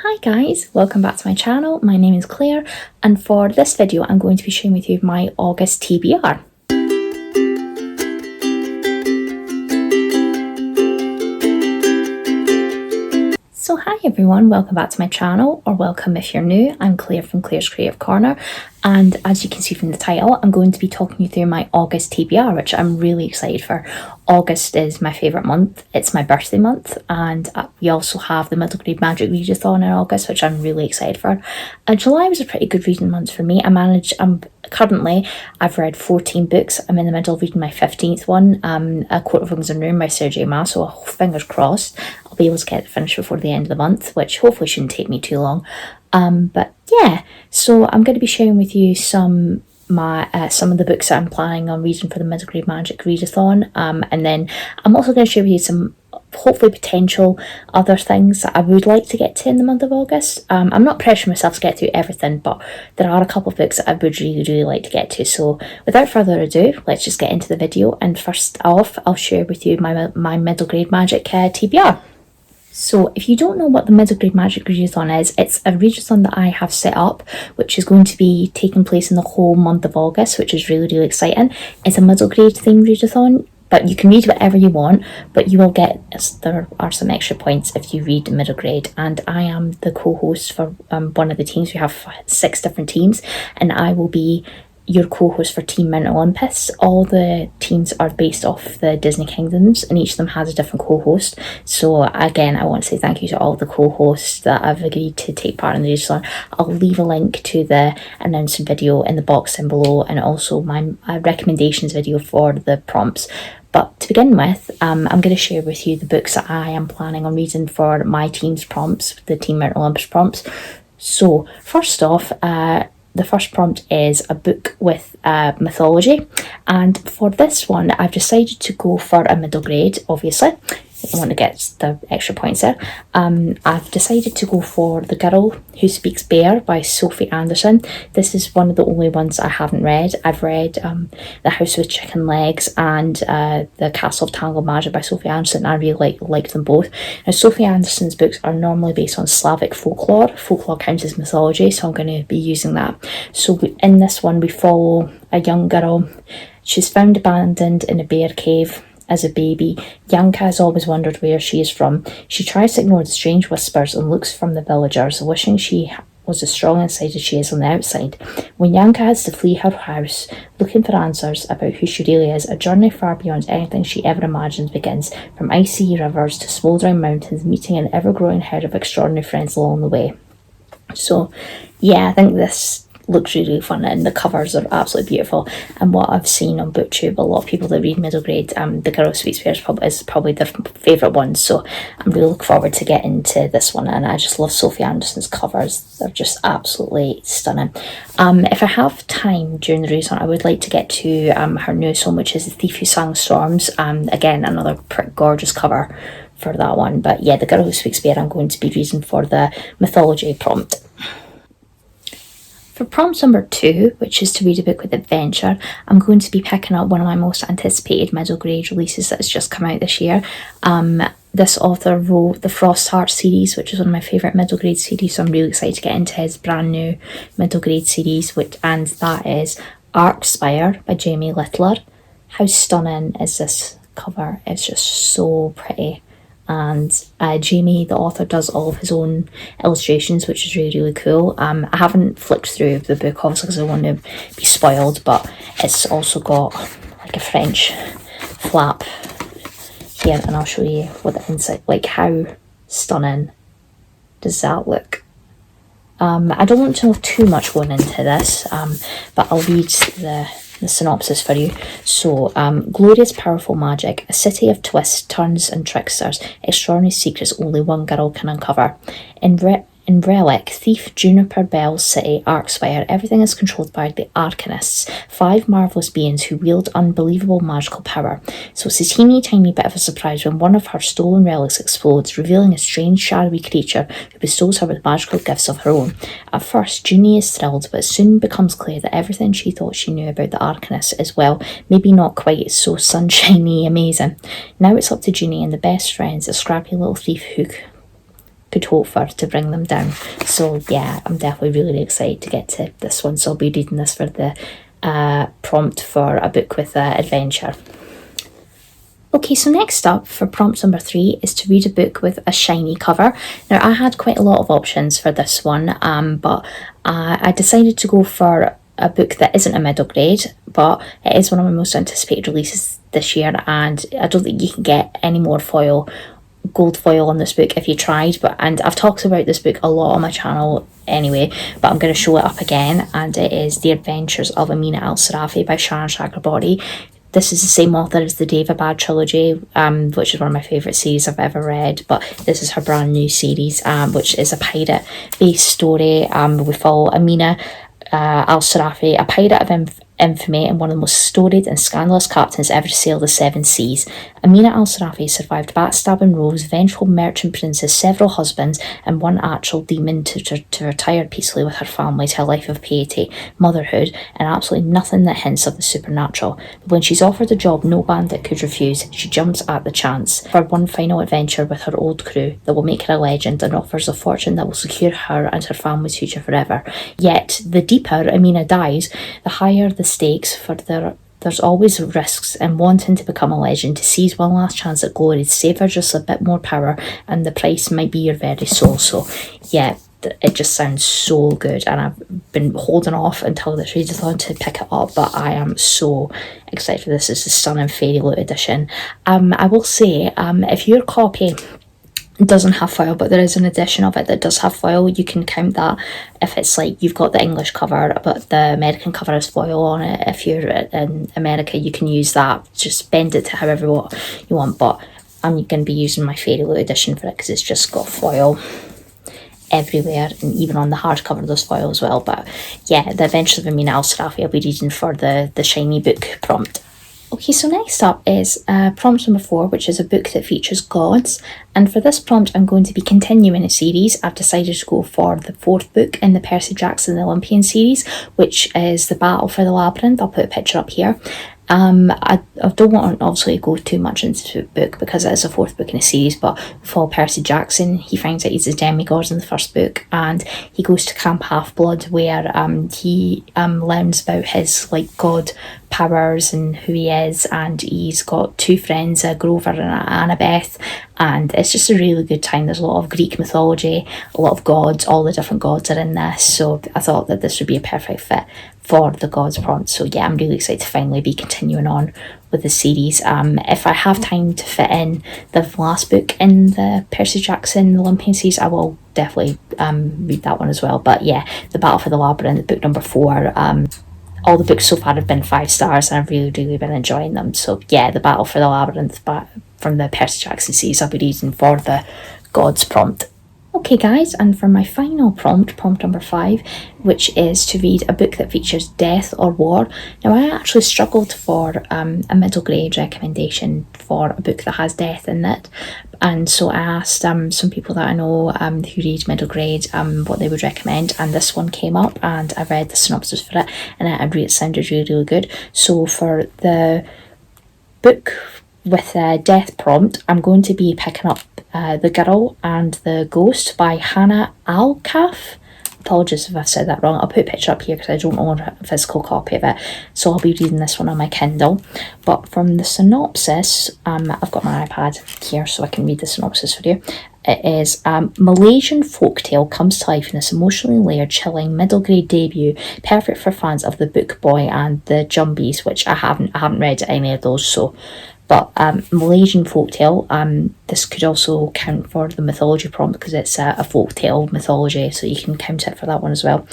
Hi guys, welcome back to my channel. My name is Claire and for this video I'm going to be sharing with you my August TBR. So hi everyone, welcome back to my channel, or welcome if you're new. I'm Claire from Claire's Creative Corner, and as you can see from the title, I'm going to be talking you through my August TBR, which I'm really excited for. August is my favourite month, it's my birthday month, and we also have the middle grade magic readathon in August, which I'm really excited for. July was a pretty good reading month for me. Currently I've read 14 books. I'm in the middle of reading my 15th one, A Court of Wings and Ruin by Sarah J. Maas, so fingers crossed I'll be able to get it finished before the end of the month, which hopefully shouldn't take me too long. But yeah, so I'm going to be sharing with you some of the books that I'm planning on reading for the middle grade magic readathon, and then I'm also going to share with you some hopefully potential other things that I would like to get to in the month of August. I'm not pressuring myself to get through everything, but there are a couple of books that I would really like to get to. So without further ado, let's just get into the video, and first off I'll share with you my middle grade magic TBR. So if you don't know what the middle grade magic readathon is, it's a readathon that I have set up, which is going to be taking place in the whole month of August, which is really exciting. It's a middle grade themed readathon, but you can read whatever you want, but you will get, there are some extra points if you read middle grade, and I am the co-host for one of the teams. We have 6 different teams, and I will be your co-host for Team Mount Olympus. All the teams are based off the Disney Kingdoms, and each of them has a different co-host. So again, I want to say thank you to all the co-hosts that have agreed to take part in the readathon. I'll leave a link to the announcement video in the box down below, and also my recommendations video for the prompts. But to begin with, I'm going to share with you the books that I am planning on reading for my team's prompts, the Team Mount Olympus prompts. So first off, the first prompt is a book with mythology, and for this one I've decided to go for a middle grade. Obviously I want to get the extra points there. I've decided to go for The Girl Who Speaks Bear by Sophie Anderson. This is one of the only ones I haven't read. I've read The House with Chicken Legs and The Castle of Tangled Magic by Sophie Anderson. I really liked them both. Now, Sophie Anderson's books are normally based on Slavic folklore. Folklore counts as mythology, so I'm going to be using that. So in this one we follow a young girl. She's found abandoned in a bear cave as a baby. Yanka has always wondered where she is from. She tries to ignore the strange whispers and looks from the villagers, wishing she was as strong inside as she is on the outside. When Yanka has to flee her house, looking for answers about who she really is, a journey far beyond anything she ever imagined begins, from icy rivers to smouldering mountains, meeting an ever-growing herd of extraordinary friends along the way. So yeah, I think this looks really fun, and the covers are absolutely beautiful. And what I've seen on BookTube, a lot of people that read middle grade, The Girl Who Speaks Bear is probably their favourite one, so I'm really looking forward to getting into this one. And I just love Sophie Anderson's covers, they're just absolutely stunning. If I have time during the readathon, I would like to get to her newest one, which is The Thief Who Sang Storms. Again, another pretty gorgeous cover for that one. But yeah, The Girl Who Speaks Bear I'm going to be reading for the mythology prompt. For prompt number 2, which is to read a book with adventure, I'm going to be picking up one of my most anticipated middle grade releases that has just come out this year. This author wrote the Frost Heart series, which is one of my favourite middle grade series, so I'm really excited to get into his brand new middle grade series, and that is Arcspire by Jamie Littler. How stunning is this cover? It's just so pretty. And Jamie, the author, does all of his own illustrations, which is really cool. I haven't flicked through the book, obviously, because I don't want to be spoiled, but it's also got like a French flap here, and I'll show you what the inside, like how stunning does that look. I don't want to know too much going into this, but I'll read the synopsis for you. So, glorious powerful magic, a city of twists, turns and tricksters, extraordinary secrets only one girl can uncover. In Relic, Thief, Juniper Bell's city, Arcspire, everything is controlled by the Arcanists, 5 marvellous beings who wield unbelievable magical power. So it's a teeny tiny bit of a surprise when one of her stolen relics explodes, revealing a strange shadowy creature who bestows her with magical gifts of her own. At first, Junie is thrilled, but it soon becomes clear that everything she thought she knew about the Arcanists is, well, maybe not quite so sunshiny amazing. Now it's up to Junie and the best friends, a scrappy little thief could hope for to bring them down. So yeah, I'm definitely really excited to get to this one. So I'll be reading this for the prompt for a book with adventure. Okay, so next up for prompt number 3 is to read a book with a shiny cover. Now, I had quite a lot of options for this one, but I decided to go for a book that isn't a middle grade, but it is one of my most anticipated releases this year, and I don't think you can get any more gold foil on this book if you tried. And I've talked about this book a lot on my channel anyway, but I'm going to show it up again, and it is The Adventures of Amina Al-Sarafi by Sharon Chakraborty. This is the same author as the Daevabad trilogy, which is one of my favourite series I've ever read, but this is her brand new series, which is a pirate-based story. We follow Amina Al-Sarafi, a pirate of infamy and one of the most storied and scandalous captains ever to sail the seven seas. Amina Al-Sarafi survived backstabbing rogues, vengeful merchant princes, several husbands, and one actual demon to retire peacefully with her family to a life of piety, motherhood, and absolutely nothing that hints of the supernatural. But when she's offered a job no bandit could refuse, she jumps at the chance for one final adventure with her old crew that will make her a legend and offers a fortune that will secure her and her family's future forever. Yet, the deeper Amina dives, the higher the stakes, for there's always risks, and wanting to become a legend, to seize one last chance at glory, to savour just a bit more power, and the price might be your very soul. So yeah, it just sounds so good, and I've been holding off until this readathon to pick it up, but I am so excited for this. It's the stunning fairy loot edition. I will say, if your copy doesn't have foil, but there is an edition of it that does have foil, you can count that if it's like you've got the English cover but the American cover has foil on it. If you're in America, you can use that, just bend it to however you want, but I'm going to be using my fairy loot edition for it because it's just got foil everywhere, and even on the hardcover there's foil as well. But yeah, The Adventures of Amina Al-Sarafi I'll be reading for the shiny book prompt. Okay, so next up is prompt number 4, which is a book that features gods. And for this prompt, I'm going to be continuing a series. I've decided to go for the 4th book in the Percy Jackson the Olympian series, which is The Battle for the Labyrinth. I'll put a picture up here. I don't want to obviously go too much into the book because it is a 4th book in a series, but for Percy Jackson, he finds out he's a demigod in the 1st book, and he goes to Camp Half-Blood where he learns about his like god powers and who he is, and he's got 2 friends, Grover and Annabeth, and it's just a really good time. There's a lot of Greek mythology, a lot of gods, all the different gods are in this, so I thought that this would be a perfect fit for the gods prompt. So yeah, I'm really excited to finally be continuing on with the series. If I have time to fit in the last book in the Percy Jackson Olympian series, I will definitely read that one as well. But yeah, The Battle for the Labyrinth, book number 4, all the books so far have been 5 stars, and I've really been enjoying them. So yeah, The Battle for the Labyrinth from the Percy Jackson series I'll be reading for the gods prompt. Okay guys, and for my final prompt number 5, which is to read a book that features death or war. Now, I actually struggled for a middle grade recommendation for a book that has death in it, and so I asked some people that I know who read middle grade what they would recommend, and this one came up, and I read the synopsis for it, and it sounded really good. So for the book with a death prompt, I'm going to be picking up The Girl and the Ghost by Hannah Alkaf. Apologies if I said that wrong. I'll put a picture up here because I don't own a physical copy of it, so I'll be reading this one on my Kindle. But from the synopsis, I've got my iPad here so I can read the synopsis for you. It is Malaysian folktale comes to life in this emotionally layered, chilling middle grade debut, perfect for fans of The Book Boy and The Jumbies, which I haven't read any of those, so. But Malaysian folktale, this could also count for the mythology prompt because it's a folktale mythology, so you can count it for that one as well.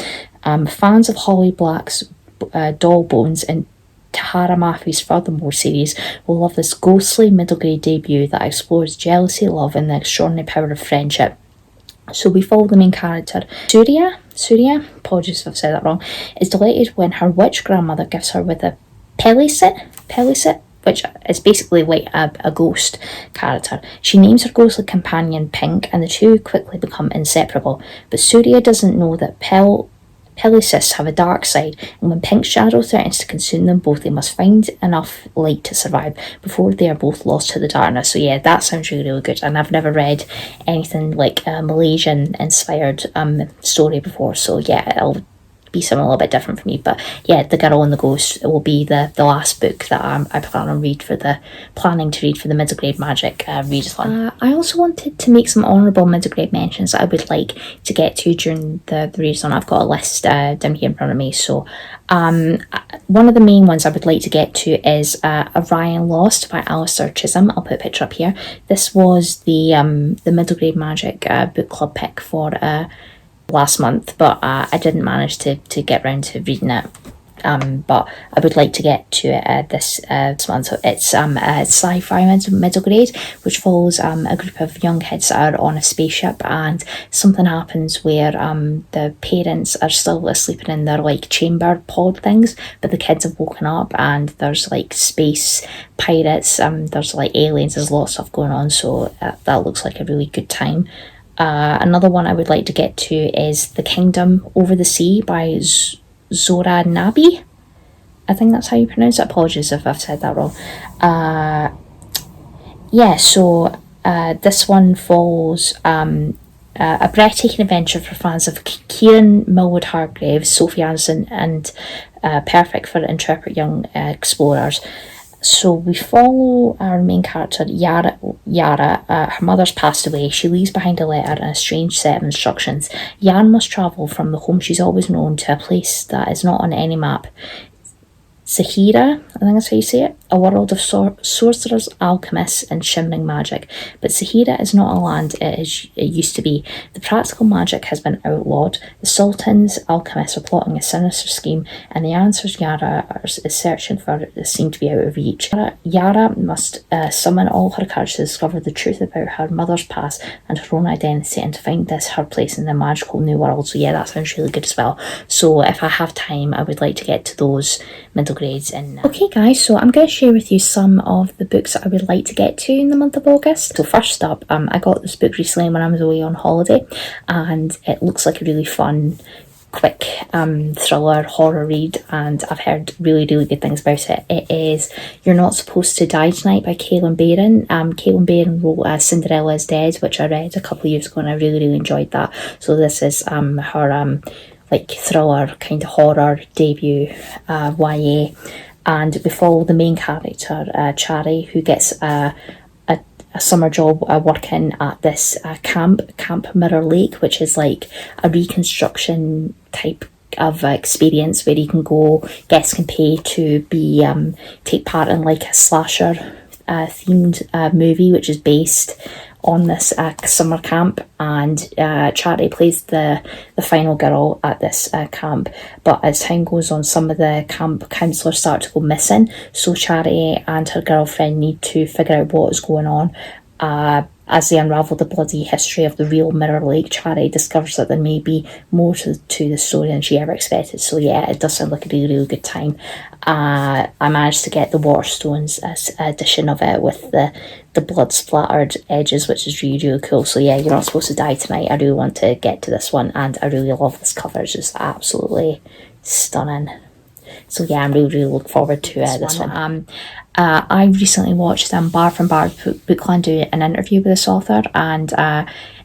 Fans of Holly Black's Doll Bones and Tahara Mafi's Furthermore series will love this ghostly middle grade debut that explores jealousy, love, and the extraordinary power of friendship. So we follow the main character, Surya, apologies if I've said that wrong, is delighted when her witch grandmother gives her with a Pelicit, which is basically like a ghost character. She names her ghostly companion Pink, and the two quickly become inseparable. But Surya doesn't know that Pellucists have a dark side, and when pink shadow threatens to consume them both, they must find enough light to survive before they are both lost to the darkness. So yeah, that sounds really, really good, and I've never read anything like a Malaysian-inspired story before, so yeah, it'll be something a little bit different for me. But yeah, The Girl and the Ghost will be the last book that I planning to read for the middle grade magic readathon. I also wanted to make some honourable middle grade mentions that I would like to get to during the readathon. I've got a list down here in front of me. So one of the main ones I would like to get to is Orion Lost by Alistair Chisholm. I'll put a picture up here. This was the middle grade magic book club pick for last month, but I didn't manage to get round to reading it. But I would like to get to it this month. So it's sci-fi middle grade, which follows a group of young kids that are on a spaceship, and something happens where the parents are still sleeping in their like chamber pod things, but the kids have woken up and there's like space pirates, there's like aliens, there's lots of stuff going on, so that looks like a really good time. Another one I would like to get to is The Kingdom Over the Sea by Zora Nabi. I think that's how you pronounce it. Apologies if I've said that wrong. This one follows a breathtaking adventure for fans of Kieran Millwood Hargreaves, Sophie Anderson, and perfect for intrepid young explorers. So we follow our main character, Yara. Her mother's passed away. She leaves behind a letter and a strange set of instructions. Yara must travel from the home she's always known to a place that is not on any map. Sahira, I think that's how you say it, a world of sorcerers, alchemists, and shimmering magic. But Sahira is not a land it used to be. The practical magic has been outlawed. The Sultan's alchemists are plotting a sinister scheme, and the answers Yara is searching for seem to be out of reach. Yara must summon all her courage to discover the truth about her mother's past and her own identity, and to find her place in the magical new world. So yeah, that sounds really good as well. So if I have time, I would like to get to those middle grades. And okay guys, so I'm going to share with you some of the books that I would like to get to in the month of August. So first up, I got this book recently when I was away on holiday, and it looks like a really fun, quick thriller horror read, and I've heard really, really good things about it. It is You're Not Supposed to Die Tonight by Caitlin Barron. Caitlin Barron wrote Cinderella is Dead, which I read a couple of years ago, and I really, really enjoyed that. So this is her like thriller kind of horror debut YA, and we follow the main character, Chari, who gets a summer job working at this Camp Mirror Lake, which is like a reconstruction type of experience where you can go, guests can pay to be take part in like a slasher themed movie, which is based on this summer camp, and Charity plays the final girl at this camp. But as time goes on, some of the camp counsellors start to go missing, so Charity and her girlfriend need to figure out what is going on. As they unravel the bloody history of the real Mirror Lake, Charity discovers that there may be more to the story than she ever expected. So yeah, it does sound like a really, really good time. I managed to get the Waterstones edition of it with the blood splattered edges, which is really, really cool. So yeah, You're Not Supposed to Die Tonight. I really want to get to this one, and I really love this cover. It's just absolutely stunning. So yeah, I'm really, really looking forward to this one. I recently watched Bar from Bar Bookland do an interview with this author, and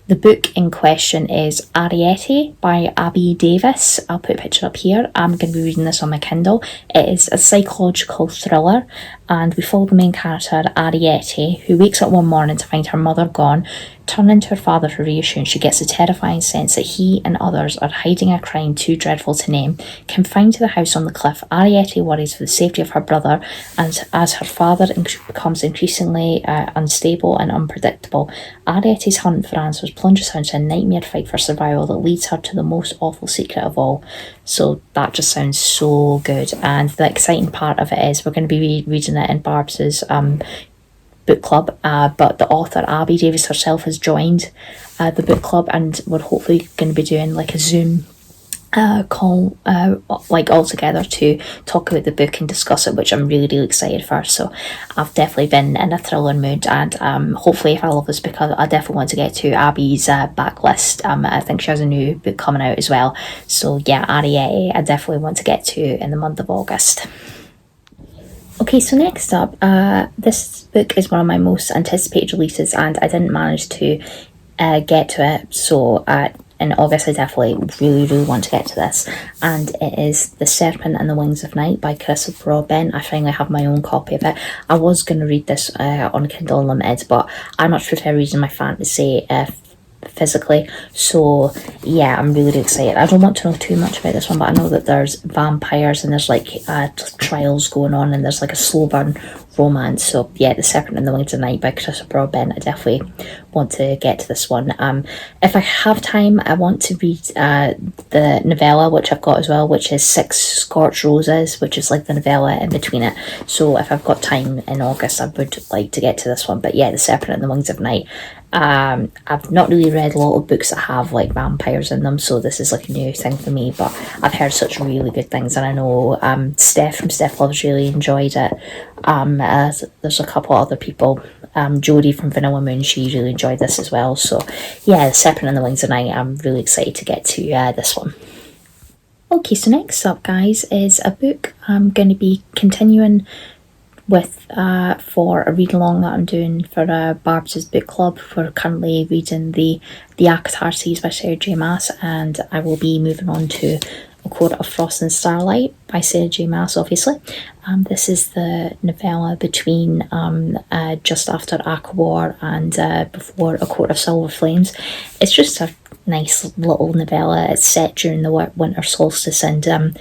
the book in question is Arietti by Abby Davis. I'll put a picture up here. I'm going to be reading this on my Kindle. It is a psychological thriller, and we follow the main character, Arietti, who wakes up one morning to find her mother gone. Turning to her father for reassurance, she gets a terrifying sense that he and others are hiding a crime too dreadful to name. Confined to the house on the cliff, Arietti worries for the safety of her brother, and as her father becomes increasingly unstable and unpredictable, Arietti's hunt for answers plunges her into a nightmare fight for survival that leads her to the most awful secret of all. So that just sounds so good, and the exciting part of it is we're going to be reading it in Barb's book club, but the author Abby Davis herself has joined the book club, and we're hopefully going to be doing like a Zoom call like all together to talk about the book and discuss it, which I'm really excited for. So I've definitely been in a thriller mood, and hopefully if I love this book, I definitely want to get to Abby's backlist. I think she has a new book coming out as well, so yeah, Arietti I definitely want to get to in the month of August. Okay, so next up, this book is one of my most anticipated releases, and I didn't manage to get to it, so in August I definitely really want to get to this, and it is The Serpent and the Wings of Night by Christopher Robin. I finally have my own copy of it. I was going to read this on Kindle Unlimited, but I much prefer reading my fantasy physically, so yeah, I'm really excited. I don't want to know too much about this one, but I know that there's vampires and there's like trials going on, and there's like a slow burn romance. So yeah, The Serpent and the Wings of Night by Christopher Robin, I definitely want to get to this one. If I have time, I want to read the novella, which I've got as well, which is Six Scorched Roses, which is like the novella in between it. So if I've got time in August, I would like to get to this one. But yeah, The Serpent and the Wings of Night. I've not really read a lot of books that have like vampires in them, so this is like a new thing for me, but I've heard such really good things, and I know Steph from Steph Loves really enjoyed it. There's a couple other people, Jodie from Vanilla Moon, she really enjoyed this as well. So yeah, The Serpent and the Wings of Night, I'm really excited to get to this one. Okay, so next up, guys, is a book I'm going to be continuing with for a read along that I'm doing for Barb's book club. We're currently reading the ACOTAR series by Sarah J Maas, and I will be moving on to A Court of Frost and Starlight by Sarah J Maas, obviously. This is the novella between just after ACOTAR War and before A Court of Silver Flames. It's just a nice little novella. It's set during the winter solstice, and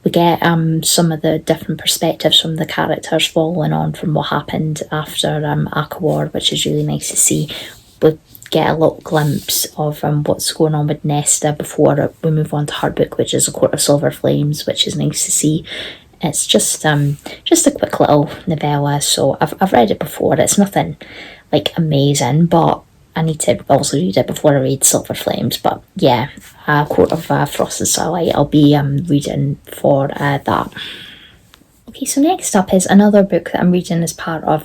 we get some of the different perspectives from the characters following on from what happened after ACOTAR War, which is really nice to see. We get a little glimpse of what's going on with Nesta before we move on to her book, which is A Court of Silver Flames, which is nice to see. It's just a quick little novella, so I've read it before. It's nothing like amazing, but I need to also read it before I read Silver Flames. But yeah, Court of Frost and Starlight, I'll be reading for that. Okay, so next up is another book that I'm reading as part of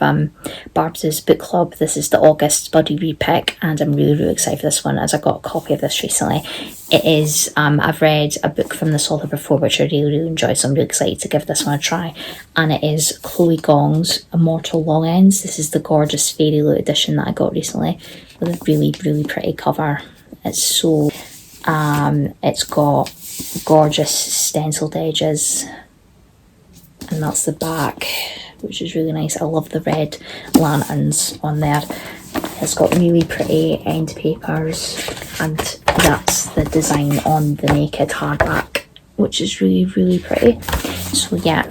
Barb's book club. This is the August Buddy Read Pick, and I'm really excited for this one, as I got a copy of this recently. It is, I've read a book from this author before, which I really enjoyed, so I'm really excited to give this one a try. And it is Chloe Gong's Immortal Long Ends. This is the gorgeous fairy loot edition that I got recently, with a really pretty cover. It's so, it's got gorgeous stenciled edges, and that's the back, which is really nice. I love the red lanterns on there. It's got really pretty end papers, and that's the design on the naked hardback, which is really pretty. So yeah,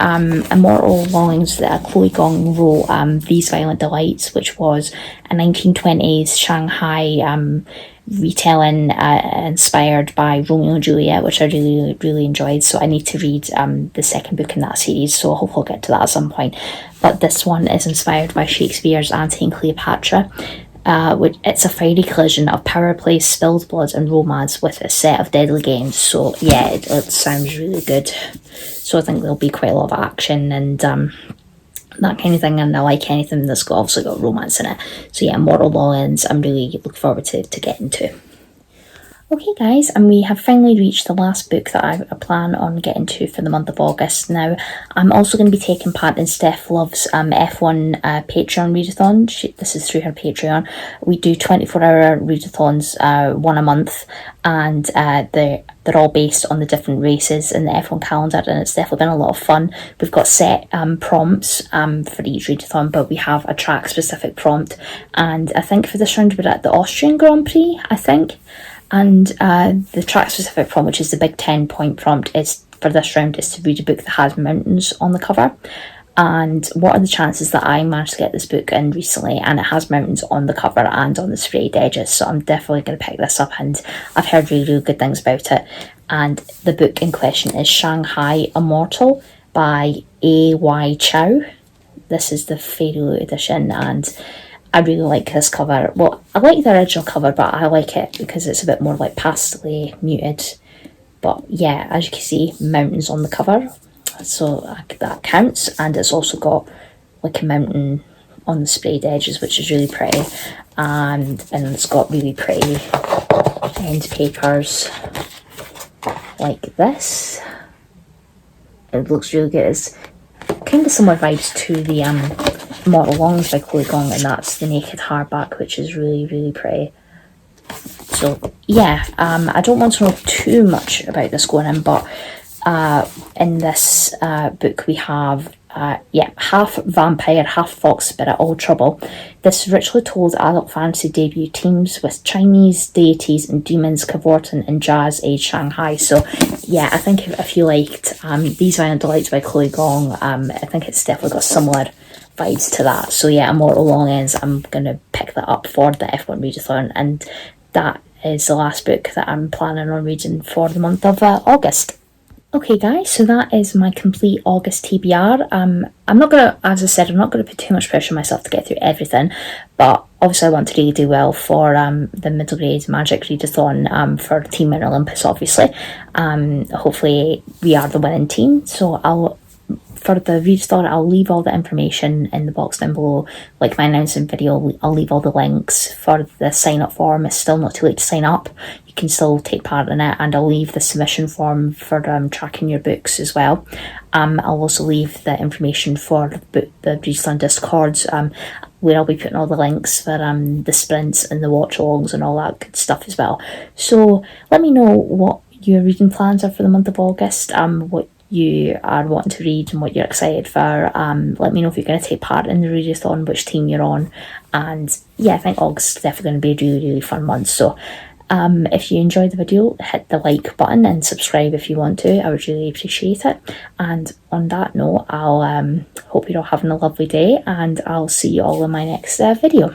Immortal Longings that Chloe Gong wrote These Violent Delights, which was a 1920s Shanghai retelling inspired by Romeo and Juliet, which I really enjoyed. So I need to read the second book in that series, so hopefully I'll get to that at some point. But this one is inspired by Shakespeare's Antony and Cleopatra. Which it's a fiery collision of power play, spilled blood and romance with a set of deadly games. So yeah, it sounds really good. So I think there'll be quite a lot of action and that kind of thing, and I like anything that's obviously got romance in it. So yeah, Mortal Longings, I'm really looking forward to getting to. Okay guys, and we have finally reached the last book that I plan on getting to for the month of August. Now, I'm also going to be taking part in Steph Love's F1 Patreon readathon. This is through her Patreon. We do 24-hour readathons, one a month, and they're all based on the different races in the F1 calendar, and it's definitely been a lot of fun. We've got set prompts for each readathon, but we have a track-specific prompt, and I think for this round we're at the Austrian Grand Prix, I think. And the track-specific prompt, which is the big 10-point prompt, is for this round is to read a book that has mountains on the cover. And what are the chances that I managed to get this book in recently and it has mountains on the cover and on the sprayed edges? So I'm definitely going to pick this up, and I've heard really good things about it. And the book in question is Shanghai Immortal by A.Y. Chow. This is the Fairy Loot edition, and I really like this cover. Well, I like the original cover, but I like it because it's a bit more like pastel muted. But yeah, as you can see, mountains on the cover, so that counts. And it's also got like a mountain on the sprayed edges, which is really pretty, and it's got really pretty end papers like this. It looks really good. It's kind of similar vibes to the Immortal Longs by Chloe Gong, and that's the naked hardback, which is really pretty. So yeah, I don't want to know too much about this going in, but in this book we have half vampire, half fox spirit, all trouble. This richly told adult fantasy debut teams with Chinese deities and demons cavorting in jazz age Shanghai. So yeah, I think if you liked These Violent Delights by Chloe Gong, I think it's definitely got similar vibes to that. So yeah, Immortal Long Ends, I'm gonna pick that up for the F1 readathon, and that is the last book that I'm planning on reading for the month of August. Okay guys, so that is my complete August TBR. I'm not going to, as I said, I'm not going to put too much pressure on myself to get through everything, but obviously I want to really do well for the middle grade magic readathon for Team Mount Olympus, obviously. Hopefully we are the winning team, so for the readathon, I'll leave all the information in the box down below, like my announcement video. I'll leave all the links for the sign up form. It's still not too late to sign up. You can still take part in it, and I'll leave the submission form for tracking your books as well. I'll also leave the information for the readathon Discords, where I'll be putting all the links for the sprints and the watch alongs and all that good stuff as well. So let me know what your reading plans are for the month of August, what you are wanting to read and what you're excited for. Let me know if you're going to take part in the readathon, which team you're on, and yeah, I think August is definitely going to be a really fun month. So if you enjoyed the video, hit the like button and subscribe if you want to. I would really appreciate it. And on that note, I'll hope you're all having a lovely day, and I'll see you all in my next video.